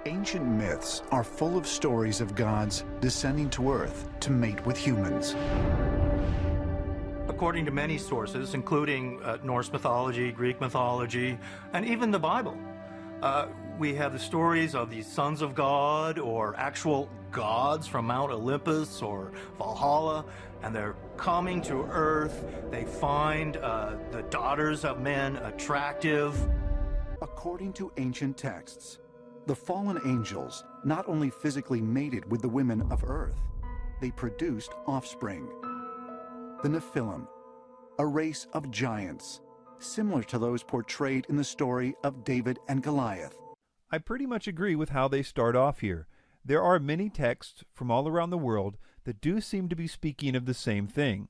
Ancient myths are full of stories of gods descending to Earth to mate with humans. According to many sources, including Norse mythology, Greek mythology, and even the Bible, we have the stories of these sons of God or actual gods from Mount Olympus or Valhalla, and they're coming to Earth. They find the daughters of men attractive. According to ancient texts, the fallen angels not only physically mated with the women of Earth, they produced offspring. The nefilim, a race of giants, similar to those portrayed in the story of David and Goliath. I pretty much agree with how they start off here. There are many texts from all around the world that do seem to be speaking of the same thing.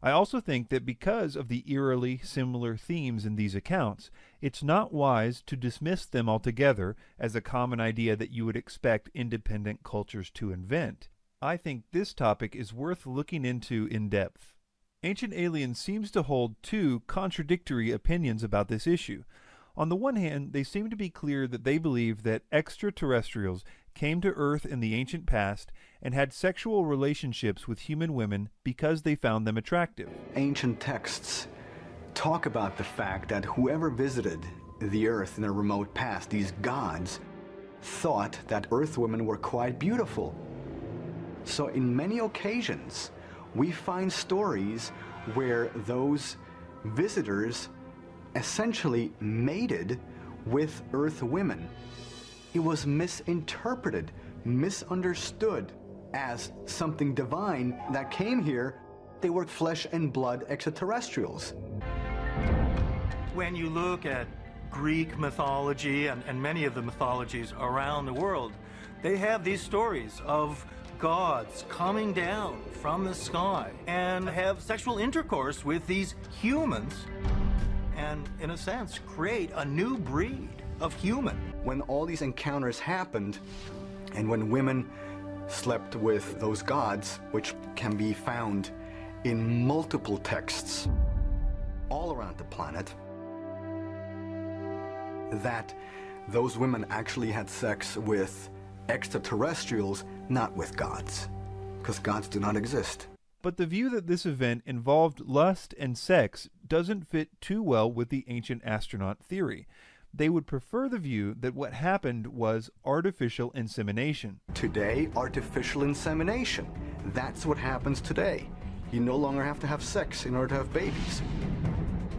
I also think that because of the eerily similar themes in these accounts, it's not wise to dismiss them altogether as a common idea that you would expect independent cultures to invent. I think this topic is worth looking into in depth. Ancient Aliens seems to hold two contradictory opinions about this issue. On the one hand, they seem to be clear that they believe that extraterrestrials came to Earth in the ancient past and had sexual relationships with human women because they found them attractive. Ancient texts talk about the fact that whoever visited the Earth in a remote past, these gods, thought that Earth women were quite beautiful. So in many occasions, we find stories where those visitors essentially mated with Earth women. It was misinterpreted, misunderstood as something divine that came here. They were flesh and blood extraterrestrials. When you look at Greek mythology and many of the mythologies around the world, they have these stories of gods coming down from the sky and have sexual intercourse with these humans and, in a sense, create a new breed of human. When all these encounters happened, and when women slept with those gods, which can be found in multiple texts all around the planet, that those women actually had sex with extraterrestrials, not with gods, because gods do not exist. But the view that this event involved lust and sex doesn't fit too well with the ancient astronaut theory. They would prefer the view that what happened was artificial insemination. Today, artificial insemination. That's what happens today. You no longer have to have sex in order to have babies.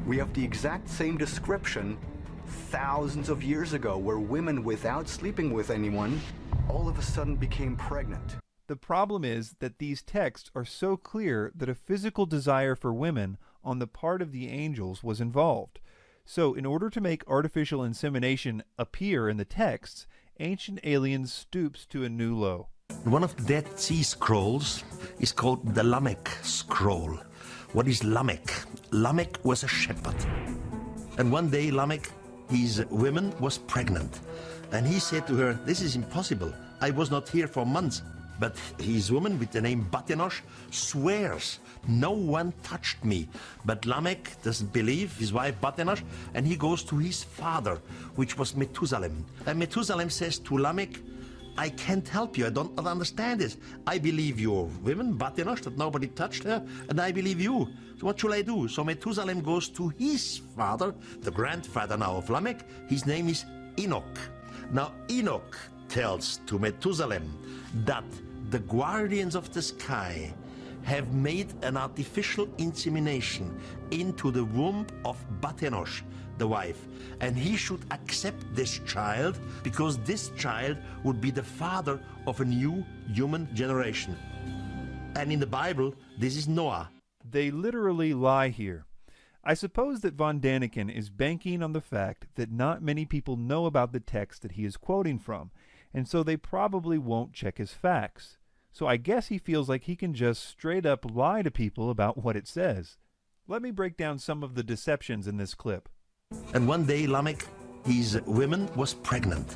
We have the exact same description thousands of years ago, where women, without sleeping with anyone, all of a sudden became pregnant. The problem is that these texts are so clear that a physical desire for women on the part of the angels was involved. So in order to make artificial insemination appear in the texts, Ancient Aliens stoops to a new low. One of the Dead Sea Scrolls is called the Lámek scroll. What is Lámek? Lámek was a shepherd. And one day Lámek, his woman, was pregnant. And he said to her, "This is impossible. I was not here for months." But his woman with the name Batenos swears, "No one touched me." But Lámek doesn't believe his wife Batenos, and he goes to his father, which was Methusalem. And Methusalem says to Lámek, "I can't help you. I don't understand this. I believe your women, Batenos, that nobody touched her, and I believe you. So what shall I do?" So Methusalem goes to his father, the grandfather now of Lámek. His name is Énok. Now Énok tells to Methusalem that the guardians of the sky have made an artificial insemination into the womb of Batenos, the wife, and he should accept this child because this child would be the father of a new human generation. And in the Bible, this is Noah. They literally lie here. I suppose that von Daniken is banking on the fact that not many people know about the text that he is quoting from, and so they probably won't check his facts. So I guess he feels like he can just straight up lie to people about what it says. Let me break down some of the deceptions in this clip. And one day Lámek, his woman, was pregnant.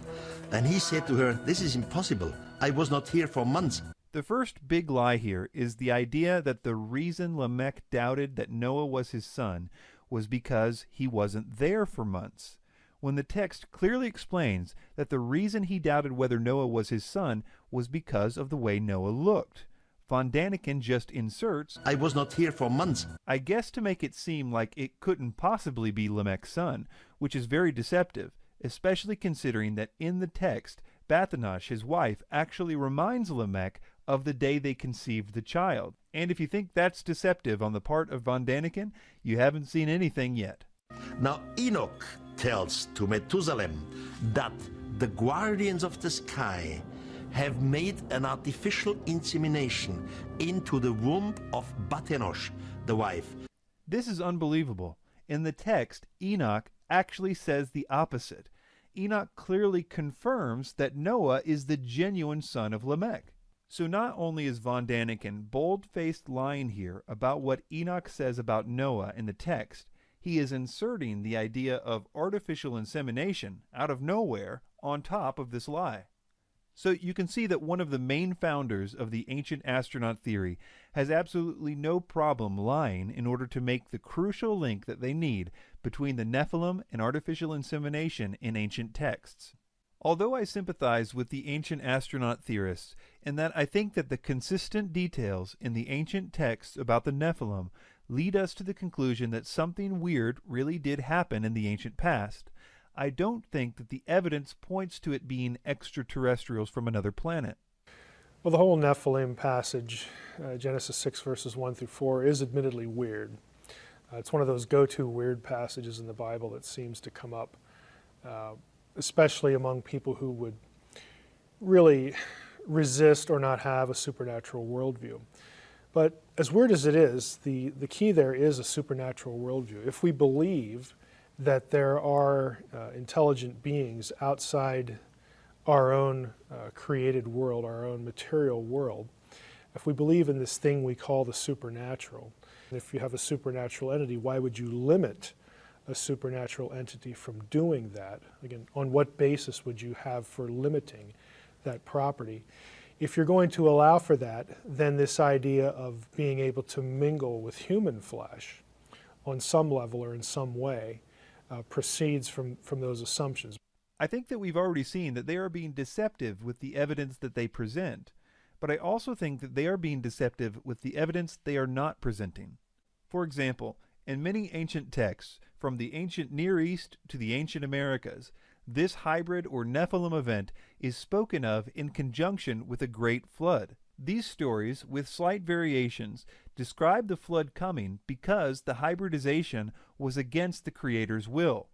And he said to her, "This is impossible. I was not here for months." The first big lie here is the idea that the reason Lamech doubted that Noah was his son was because he wasn't there for months. when the text clearly explains that the reason he doubted whether Noah was his son was because of the way Noah looked. Von Daniken just inserts, I was not here for months. I guess to make it seem like it couldn't possibly be Lamech's son, which is very deceptive, especially considering that in the text, Batenos, his wife, actually reminds Lamech of the day they conceived the child. And if you think that's deceptive on the part of Von Daniken, you haven't seen anything yet. Now Énok tells to Methuselah that the guardians of the sky have made an artificial insemination into the womb of Batenos, the wife. This is unbelievable. In the text, Énok actually says the opposite. Énok clearly confirms that Noah is the genuine son of Lamech. So not only is Von Daniken bold-faced lying here about what Énok says about Noah in the text, he is inserting the idea of artificial insemination out of nowhere on top of this lie. So you can see that one of the main founders of the ancient astronaut theory has absolutely no problem lying in order to make the crucial link that they need between the Nephilim and artificial insemination in ancient texts. Although I sympathize with the ancient astronaut theorists in that I think that the consistent details in the ancient texts about the Nephilim lead us to the conclusion that something weird really did happen in the ancient past, I don't think that the evidence points to it being extraterrestrials from another planet. Well, the whole Nephilim passage, Genesis 6 verses 1 through 4, is admittedly weird. It's one of those go-to weird passages in the Bible that seems to come up, especially among people who would really resist or not have a supernatural worldview. But as weird as it is, the key there is a supernatural worldview. If we believe that there are intelligent beings outside our own created world, our own material world, if we believe in this thing we call the supernatural, and if you have a supernatural entity, why would you limit a supernatural entity from doing that? Again, on what basis would you have for limiting that property? If you're going to allow for that, then this idea of being able to mingle with human flesh on some level or in some way proceeds from those assumptions. I think that we've already seen that they are being deceptive with the evidence that they present, but I also think that they are being deceptive with the evidence they are not presenting. For example, in many ancient texts, from the ancient Near East to the ancient Americas, this hybrid or Nephilim event is spoken of in conjunction with a great flood. These stories, with slight variations, describe the flood coming because the hybridization was against the Creator's will.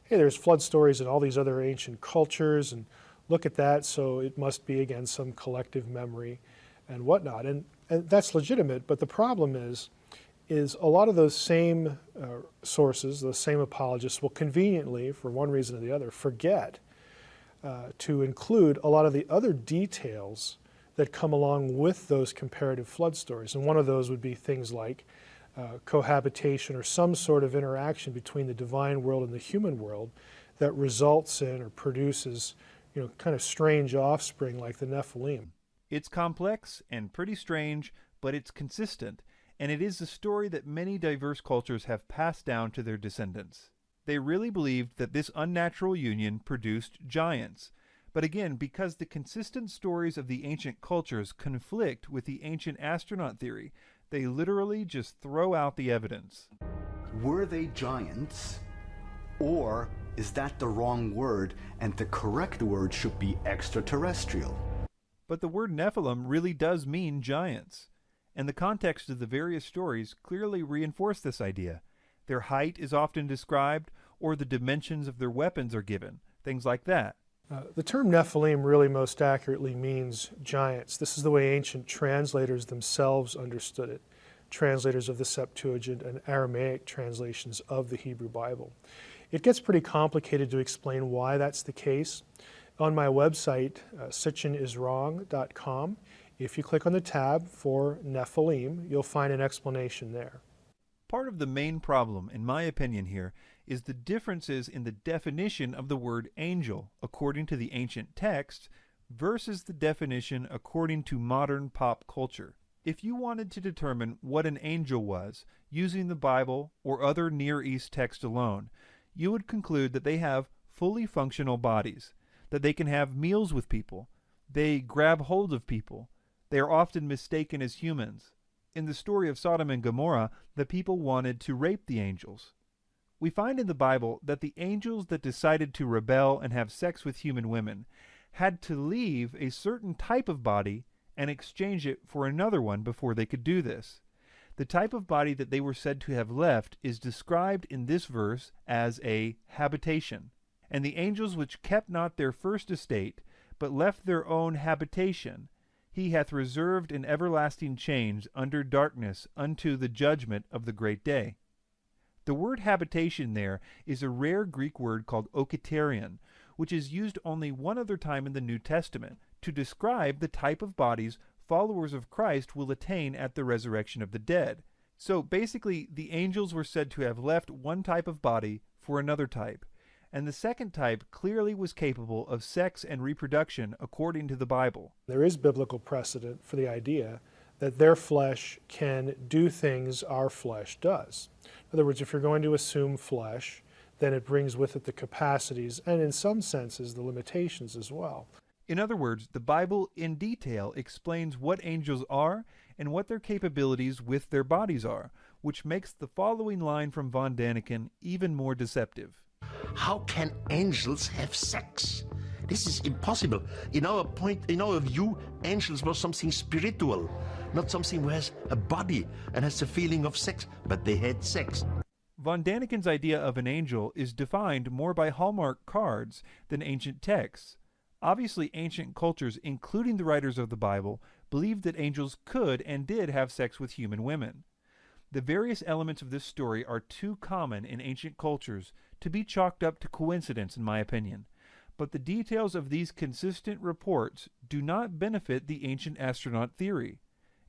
Hey, there's flood stories in all these other ancient cultures, and look at that, so it must be, again, some collective memory and whatnot. And that's legitimate, but the problem is a lot of those same sources, those same apologists will conveniently, for one reason or the other, forget to include a lot of the other details that come along with those comparative flood stories. And one of those would be things like cohabitation or some sort of interaction between the divine world and the human world that results in or produces, kind of strange offspring like the Nephilim. It's complex and pretty strange, but it's consistent, and it is a story that many diverse cultures have passed down to their descendants. They really believed that this unnatural union produced giants. But again, because the consistent stories of the ancient cultures conflict with the ancient astronaut theory, they literally just throw out the evidence. Were they giants, or is that the wrong word and the correct word should be extraterrestrial? But the word Nephilim really does mean giants, and the context of the various stories clearly reinforce this idea. Their height is often described, or the dimensions of their weapons are given, things like that. The term Nephilim really most accurately means giants. This is the way ancient translators themselves understood it, translators of the Septuagint and Aramaic translations of the Hebrew Bible. It gets pretty complicated to explain why that's the case. On my website, sitchiniswrong.com, if you click on the tab for Nephilim, you'll find an explanation there. Part of the main problem, in my opinion here, is the differences in the definition of the word angel according to the ancient text versus the definition according to modern pop culture. If you wanted to determine what an angel was using the Bible or other Near East text alone, you would conclude that they have fully functional bodies, that they can have meals with people, they grab hold of people, they are often mistaken as humans. In the story of Sodom and Gomorrah, the people wanted to rape the angels. We find in the Bible that the angels that decided to rebel and have sex with human women had to leave a certain type of body and exchange it for another one before they could do this. The type of body that they were said to have left is described in this verse as a habitation. And the angels which kept not their first estate, but left their own habitation, he hath reserved in everlasting chains under darkness unto the judgment of the great day. The word habitation there is a rare Greek word called okiterion, which is used only one other time in the New Testament to describe the type of bodies followers of Christ will attain at the resurrection of the dead. So basically, the angels were said to have left one type of body for another type, and the second type clearly was capable of sex and reproduction according to the Bible. There is biblical precedent for the idea that their flesh can do things our flesh does. In other words, if you're going to assume flesh, then it brings with it the capacities and in some senses the limitations as well. In other words, the Bible in detail explains what angels are and what their capabilities with their bodies are, which makes the following line from von Daniken even more deceptive. How can angels have sex? This is impossible. In our view, angels were something spiritual, not something who has a body and has the feeling of sex, but they had sex. Von Daniken's idea of an angel is defined more by Hallmark cards than ancient texts. Obviously, ancient cultures, including the writers of the Bible, believed that angels could and did have sex with human women. The various elements of this story are too common in ancient cultures to be chalked up to coincidence, in my opinion. But the details of these consistent reports do not benefit the ancient astronaut theory.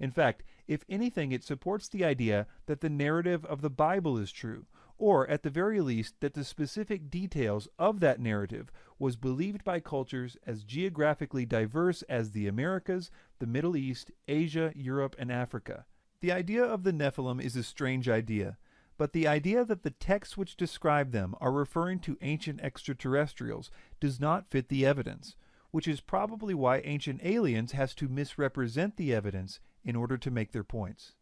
In fact, if anything, it supports the idea that the narrative of the Bible is true, or at the very least that the specific details of that narrative was believed by cultures as geographically diverse as the Americas, the Middle East, Asia, Europe, and Africa. The idea of the Nephilim is a strange idea, but the idea that the texts which describe them are referring to ancient extraterrestrials does not fit the evidence, which is probably why Ancient Aliens has to misrepresent the evidence in order to make their points.